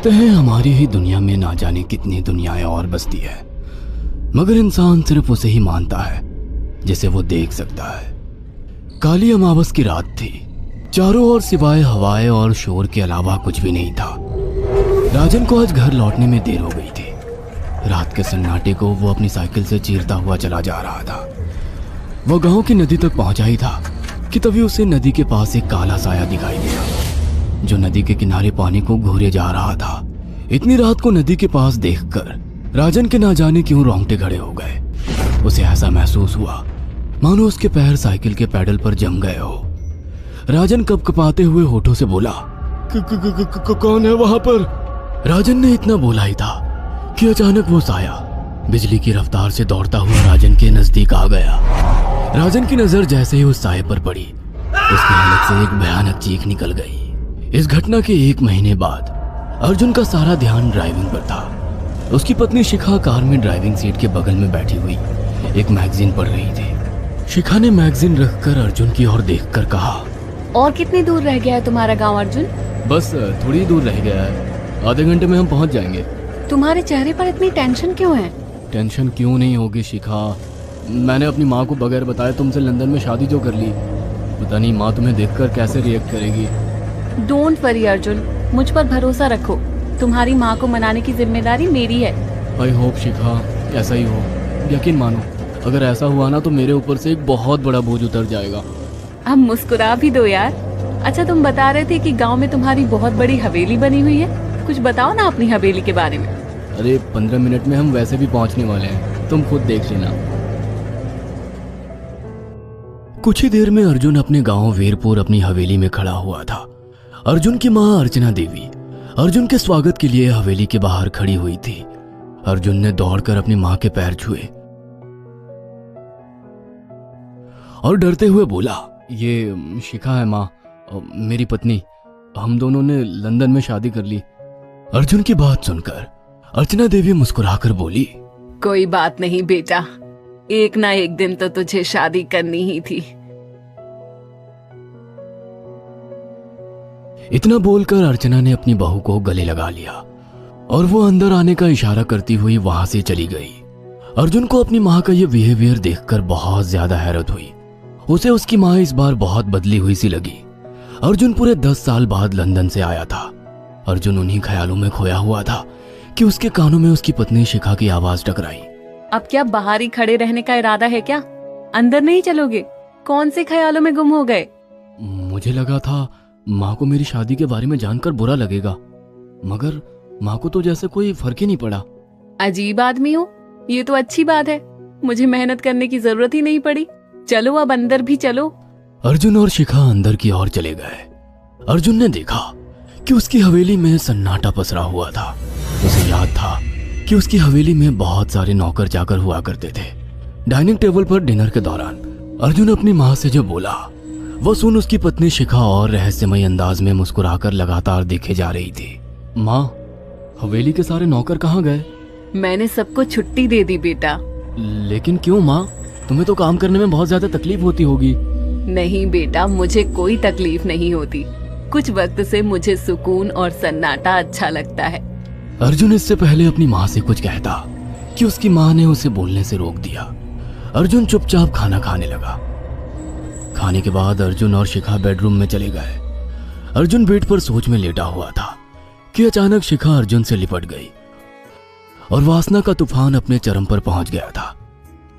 कहते हैं हमारी ही दुनिया में ना जाने कितनी दुनियाएं और बसती है, मगर इंसान सिर्फ उसे ही मानता है जिसे वो देख सकता है। काली अमावस की रात थी। चारों ओर सिवाय हवाएं और शोर के अलावा कुछ भी नहीं था। राजन को आज घर लौटने में देर हो गई थी। रात के सन्नाटे को वो अपनी साइकिल से चीरता हुआ चला जा रहा था। वो गांव की नदी तक पहुंचा ही था कि तभी उसे नदी के पास एक काला साया दिखाई दिया जो नदी के किनारे पानी को घूरे जा रहा था। इतनी रात को नदी के पास देखकर राजन के ना जाने क्यों रोंगटे खड़े हो गए। उसे ऐसा महसूस हुआ मानो उसके पैर साइकिल के पैडल पर जम गए हो। राजन कपकपाते हुए होठों से बोला, कौन है वहां पर? राजन ने इतना बोला ही था कि अचानक वो साया बिजली की रफ्तार से दौड़ता हुआ राजन के नजदीक आ गया। राजन की नजर जैसे ही उस साये पर पड़ी, उसके हलक से एक भयानक चीख निकल गई। इस घटना के 1 महीने बाद अर्जुन का सारा ध्यान ड्राइविंग पर था। उसकी पत्नी शिखा कार में ड्राइविंग सीट के बगल में बैठी हुई एक मैगजीन पढ़ रही थी। शिखा ने मैगजीन रखकर अर्जुन की ओर देखकर कहा, और कितनी दूर रह गया है तुम्हारा गांव अर्जुन? बस थोड़ी दूर रह गया है, आधे घंटे में हम पहुंच जाएंगे। तुम्हारे चेहरे पर इतनी टेंशन क्यों है? टेंशन क्यों नहीं होगी शिखा, मैंने अपनी माँ को बगैर बताए तुमसे लंदन में शादी जो कर ली। पता नहीं माँ तुम्हें देखकर कैसे रिएक्ट करेगी। डोंट वरी अर्जुन, मुझ पर भरोसा रखो। तुम्हारी माँ को मनाने की जिम्मेदारी मेरी है। आई होप शिखा ऐसा ही हो। यकीन मानो अगर ऐसा हुआ ना तो मेरे ऊपर से एक बहुत बड़ा बोझ उतर जाएगा। अब मुस्कुरा भी दो यार। अच्छा, तुम बता रहे थे कि गांव में तुम्हारी बहुत बड़ी हवेली बनी हुई है, कुछ बताओ ना अपनी हवेली के बारे में। अरे 15 मिनट में हम वैसे भी पहुंचने वाले हैं, तुम खुद देख लेना। कुछ ही देर में अर्जुन अपने गांव वीरपुर अपनी हवेली में खड़ा हुआ था। अर्जुन की मां अर्चना देवी अर्जुन के स्वागत के लिए हवेली के बाहर खड़ी हुई थी। अर्जुन ने दौड़कर अपनी मां के पैर छुए और डरते हुए बोला, ये शिखा है मां, मेरी पत्नी। हम दोनों ने लंदन में शादी कर ली। अर्जुन की बात सुनकर अर्चना देवी मुस्कुराकर बोली, कोई बात नहीं बेटा, एक ना एक दिन तो तुझे शादी करनी ही थी। इतना बोलकर अर्चना ने अपनी बहू को गले लगा लिया और वो अंदर आने का इशारा करती हुई वहां से चली गई। अर्जुन को अपनी माँ का ये बिहेवियर देखकर बहुत ज्यादा हैरत हुई। उसे उसकी माँ इस बार बहुत बदली हुई सी लगी। अर्जुन पूरे 10 साल बाद लंदन से आया था। अर्जुन उन्हीं ख्यालों में खोया हुआ था कि उसके कानों में उसकी पत्नी शिखा की आवाज टकराई। अब क्या बाहर ही खड़े रहने का इरादा है क्या? अंदर नहीं चलोगे? कौन से ख्यालों में गुम हो गए? मुझे लगा था माँ को मेरी शादी के बारे में जानकर बुरा लगेगा, मगर माँ को तो जैसे कोई फर्क ही नहीं पड़ा। अजीब आदमी हो, ये तो अच्छी बात है। मुझे मेहनत करने की जरूरत ही नहीं पड़ी। चलो अब अंदर भी चलो। अर्जुन और शिखा अंदर की ओर चले गए। अर्जुन ने देखा कि उसकी हवेली में सन्नाटा पसरा हुआ था। उसे याद था कि उसकी हवेली में बहुत सारे नौकर चाकर हुआ करते थे। डाइनिंग टेबल पर डिनर के दौरान अर्जुन अपनी माँ से जो बोला वो सुन उसकी पत्नी शिखा और रहस्यमय अंदाज में मुस्कुराकर लगातार देखे जा रही थी। माँ, हवेली के सारे नौकर कहाँ गए? मैंने सबको छुट्टी दे दी बेटा। लेकिन क्यों माँ, तुम्हें तो काम करने में बहुत ज्यादा तकलीफ होती होगी। नहीं बेटा, मुझे कोई तकलीफ नहीं होती। कुछ वक्त से मुझे सुकून और सन्नाटा अच्छा लगता है। अर्जुन इससे पहले अपनी माँ से कुछ कहता कि उसकी माँ ने उसे बोलने से रोक दिया। अर्जुन चुपचाप खाना खाने लगा। खाने के बाद अर्जुन और शिखा बेडरूम में चले गए। अर्जुन बेड पर सोच में लेटा हुआ था कि अचानक शिखा अर्जुन से लिपट गई और वासना का तूफान अपने चरम पर पहुंच गया था।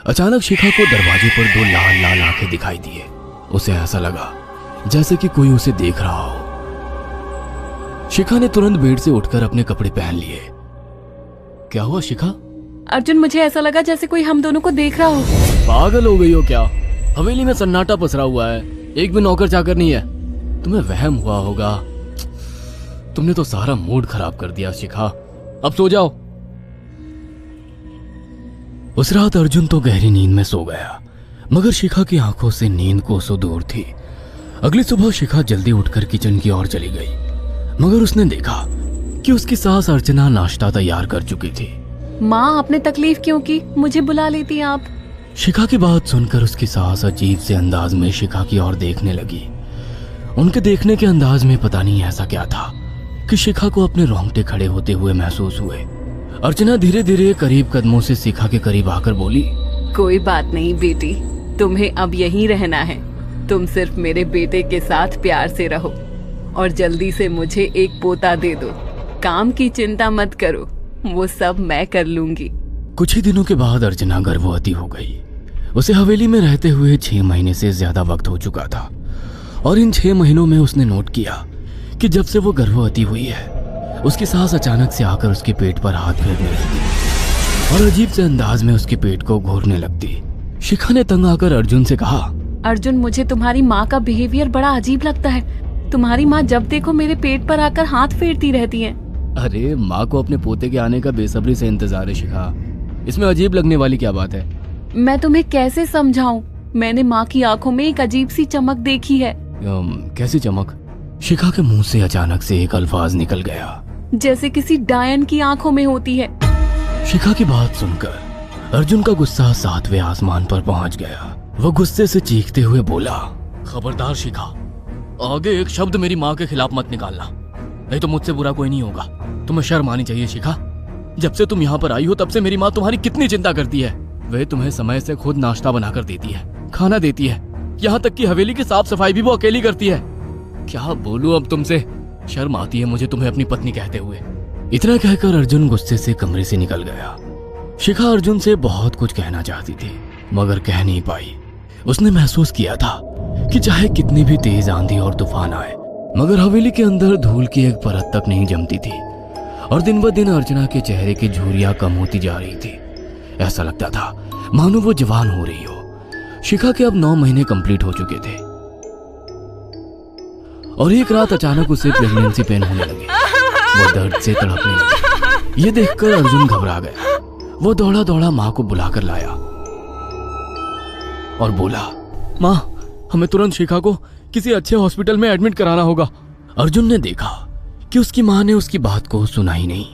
अचानक शिखा को दरवाजे पर 2 लाल लाल आंखें दिखाई दिए। उसे ऐसा लगा जैसे कि कोई उसे देख रहा हो। शिखा ने तुरंत बेड से उठकर अपने कपड़े पहन लिए। क्या हुआ शिखा? अर्जुन, मुझे ऐसा लगा जैसे कोई हम दोनों को देख रहा हो। पागल हो गई हो क्या? हवेली में सन्नाटा पसरा हुआ है, एक भी नौकर चाकर नहीं है। तुम्हें वहम हुआ होगा। तुमने तो सारा मूड खराब कर दिया शिखा, अब सो जाओ। उस रात अर्जुन तो गहरी नींद में सो गया, मगर शिखा की आंखों से नींद कोसों दूर थी। अगली सुबह शिखा जल्दी उठकर किचन की ओर चली गई, मगर उसने देखा कि उसकी सास अर्चना नाश्ता तैयार कर चुकी थी। माँ, आपने तकलीफ क्यों की? मुझे बुला लेती आप। शिखा की बात सुनकर उसकी सास अजीब से अंदाज में शिखा की ओर देखने लगी। उनके देखने के अंदाज में पता नहीं ऐसा क्या था कि शिखा को अपने रोंगटे खड़े होते हुए महसूस हुए। अर्चना धीरे धीरे करीब कदमों से शिखा के करीब आकर बोली, कोई बात नहीं बेटी, तुम्हें अब यहीं रहना है। तुम सिर्फ मेरे बेटे के साथ प्यार से रहो और जल्दी से मुझे एक पोता दे दो। काम की चिंता मत करो, वो सब मैं कर लूंगी। कुछ ही दिनों के बाद अर्चना गर्भवती हो गई। उसे हवेली में रहते हुए 6 महीने से ज्यादा वक्त हो चुका था और इन 6 महीनों में उसने नोट किया कि जब से वो गर्भवती हुई है, उसकी सास अचानक से आकर उसके पेट पर हाथ फेरने लगती और अजीब से अंदाज में उसके पेट को घूरने लगती। शिखा ने तंग आकर अर्जुन से कहा, अर्जुन, मुझे तुम्हारी माँ का बिहेवियर बड़ा अजीब लगता है। तुम्हारी माँ जब देखो मेरे पेट पर आकर हाथ फेरती रहती है। अरे माँ को अपने पोते के आने का बेसब्री से इंतजार है शिखा, इसमें अजीब लगने वाली क्या बात है? मैं तुम्हें कैसे समझाऊं? मैंने माँ की आंखों में एक अजीब सी चमक देखी है। कैसी चमक? शिखा के मुंह से अचानक से एक अल्फाज निकल गया, जैसे किसी डायन की आंखों में होती है। शिखा की बात सुनकर अर्जुन का गुस्सा 7वें आसमान पर पहुंच गया। वो गुस्से से चीखते हुए बोला, खबरदार शिखा, आगे एक शब्द मेरी माँ के खिलाफ मत निकालना, नहीं तो मुझसे बुरा कोई नहीं होगा। तुम्हें शर्म आनी चाहिए शिखा। जब से तुम यहाँ पर आई हो तब से मेरी माँ तुम्हारी कितनी चिंता करती है। वह तुम्हें समय से खुद नाश्ता बनाकर देती है, खाना देती है, यहाँ तक कि हवेली की साफ सफाई भी वो अकेली करती है। क्या बोलूं अब तुमसे, शर्म आती है मुझे तुम्हें अपनी पत्नी कहते हुए। इतना कहकर अर्जुन गुस्से से कमरे से निकल गया। शिखा अर्जुन से बहुत कुछ कहना चाहती थी मगर कह नहीं पाई। उसने महसूस किया था कि चाहे कितनी भी तेज आंधी और तूफान आए, मगर हवेली के अंदर धूल की एक परत तक नहीं जमती थी और दिन ब दिन अर्चना के चेहरे की झुर्रियां कम होती जा रही थी। ऐसा लगता था मानो वो जवान हो रही हो। शिखा के अब 9 महीने कंप्लीट हो चुके थे और एक रात अचानक उसे प्रेगनेंसी पेन होने लगे। वो दर्द से तड़पने लगी। ये देखकर अर्जुन घबरा गया। वो दौड़ा दौड़ा माँ को बुलाकर लाया और बोला, माँ, हमें तुरंत शिखा को किसी अच्छे हॉस्पिटल में एडमिट कराना होगा। अर्जुन ने देखा कि उसकी माँ ने उसकी बात को सुना ही नहीं।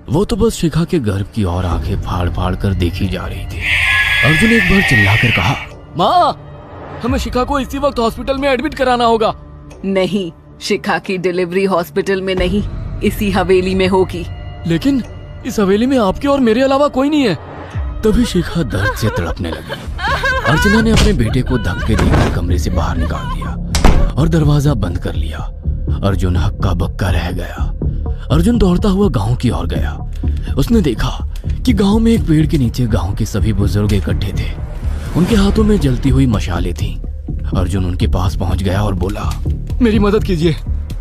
वो तो बस शिखा के गर्भ की ओर आंखें फाड़ फाड़ कर देखी जा रही थी। अर्जुन एक बार चिल्लाकर कहा, माँ, हमें शिखा को इसी वक्त हॉस्पिटल में एडमिट कराना होगा। नहीं, शिखा की डिलीवरी हॉस्पिटल में नहीं, इसी हवेली में होगी। लेकिन इस हवेली में आपके और मेरे अलावा कोई नहीं है। तभी शिखा दर्द से तड़पने लगी। अर्चना ने अपने बेटे को धक्के देकर कमरे से बाहर निकाल दिया और दरवाजा बंद कर लिया। अर्जुन हक्का बक्का रह गया। अर्जुन दौड़ता हुआ गांव की ओर गया। उसने देखा कि गांव में एक पेड़ के नीचे गांव के सभी बुजुर्ग इकट्ठे थे। उनके हाथों में जलती हुई मशालें थीं। अर्जुन उनके पास पहुंच गया और बोला, मेरी मदद कीजिए,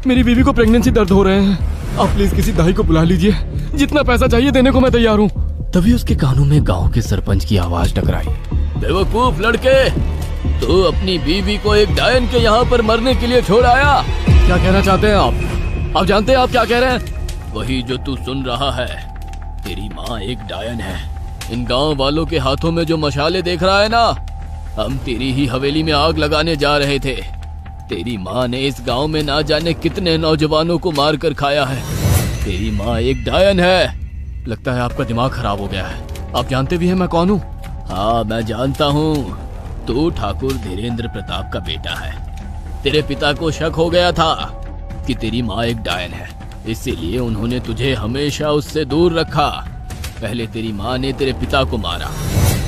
मेरी बीवी को प्रेगनेंसी दर्द हो रहे हैं। आप प्लीज किसी दाई को बुला लीजिए, जितना पैसा चाहिए देने को मैं तैयार हूँ। तभी उसके कानों में गांव के सरपंच की आवाज टकराई, बेवकूफ लड़के, तू अपनी बीवी को एक डायन के यहाँ पर मरने के लिए छोड़ आया। क्या कहना चाहते हैं आप? जानते हैं आप क्या कह रहे हैं? वही जो तू सुन रहा है। तेरी माँ एक डायन है। इन गांव वालों के हाथों में जो मशाले देख रहा है ना, हम तेरी ही हवेली में आग लगाने जा रहे थे। तेरी माँ ने इस गांव में ना जाने कितने नौजवानों को मार कर खाया है। तेरी माँ एक डायन है। लगता है आपका दिमाग खराब हो गया है। आप जानते भी हैं मैं कौन हूँ? हाँ, मैं जानता हूँ। तू ठाकुर धीरेन्द्र प्रताप का बेटा है। तेरे पिता को शक हो गया था कि तेरी माँ एक डायन है, इसीलिए उन्होंने तुझे हमेशा उससे दूर रखा। पहले तेरी माँ ने तेरे पिता को मारा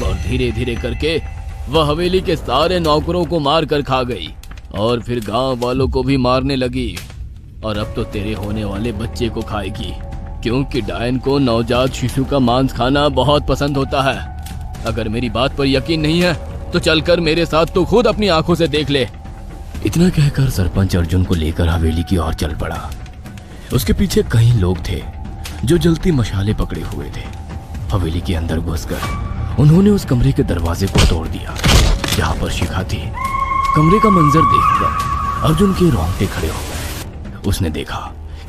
और धीरे धीरे करके वह हवेली के सारे नौकरों को मार कर खा गई और फिर गांव वालों को भी मारने लगी। और अब तो तेरे होने वाले बच्चे को खाएगी, क्योंकि डायन को नवजात शिशु का मांस खाना बहुत पसंद होता है। अगर मेरी बात पर यकीन नहीं है तो चलकर मेरे साथ तो खुद अपनी आंखों से देख ले। इतना कहकर सरपंच अर्जुन को लेकर हवेली की ओर चल पड़ा। उसके पीछे कई लोग थे जो जलती मशाले पकड़े हुए थे। हवेली के अंदर घुसकर उन्होंने उस कमरे के दरवाजे को तोड़ दिया जहाँ पर शिखा थी। कमरे का मंजर देखकर अर्जुन के रोंगटे खड़े हो गए। उसने देखा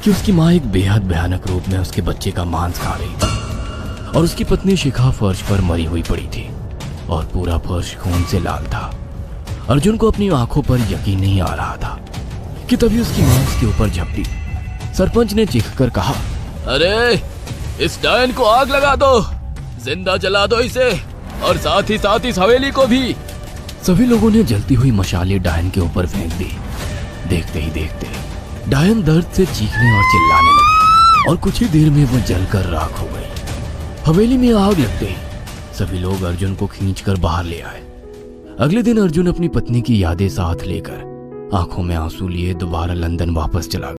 कि उसकी माँ एक बेहद भयानक रूप में उसके बच्चे का मांस खा रही थी और उसकी पत्नी शिखा फर्श पर मरी हुई पड़ी थी और पूरा फर्श खून से लाल था। अर्जुन को अपनी आंखों पर यकीन नहीं आ रहा था कि तभी उसकी माँ उसके ऊपर झपटी। सरपंच ने चीखकर कहा, अरे इस डायन को आग लगा दो, जिंदा जला दो इसे और साथ ही साथ इस हवेली को भी। सभी लोगों ने जलती हुई मशाले डायन के ऊपर फेंक दी। देखते ही देखते डायन दर्द से चीखने और चिल्लाने लगी और कुछ ही देर में वो जलकर राख हो गई। हवेली में आग लगते ही सभी लोग अर्जुन को खींचकर बाहर ले आए। अगले दिन अर्जुन अपनी पत्नी की यादें साथ लेकर आंखों में आंसू लिए दोबारा लंदन वापस चला गया।